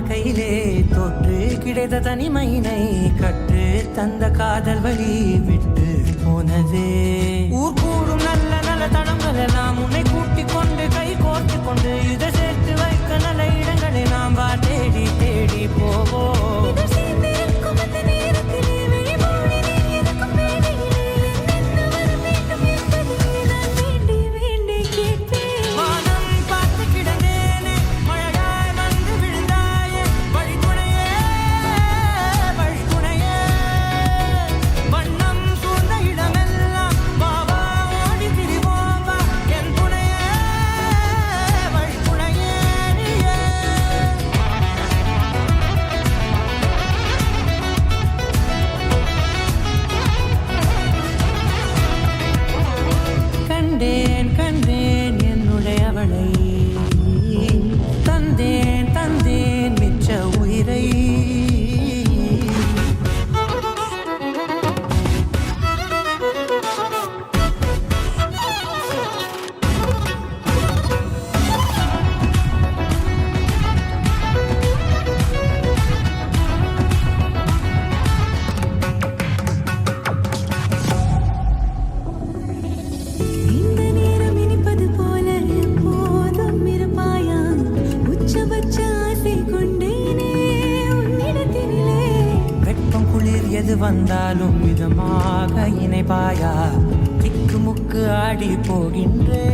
வாழ்க்கையிலே தொற்று கிடைத்த தனிமையினை கற்று தந்த காதல் வழி விட்டு போனதே. ஊர் கூடும் நல்ல நல்ல தடங்கள் எல்லாம் உன்னை கூட்டிக் கொண்டு கை கோர்த்து கொண்டு இதை சேர்த்து வைக்க நல்ல இடங்களை நாம் வா தேடி தேடி போவோம். கண்டேன் என்னுடைய அவளை தந்தேன் மிச்ச உயிரை. எது வந்தாலும் மிதமாக இணைப்பாயா திக்கு முக்கு ஆடி போகின்றே.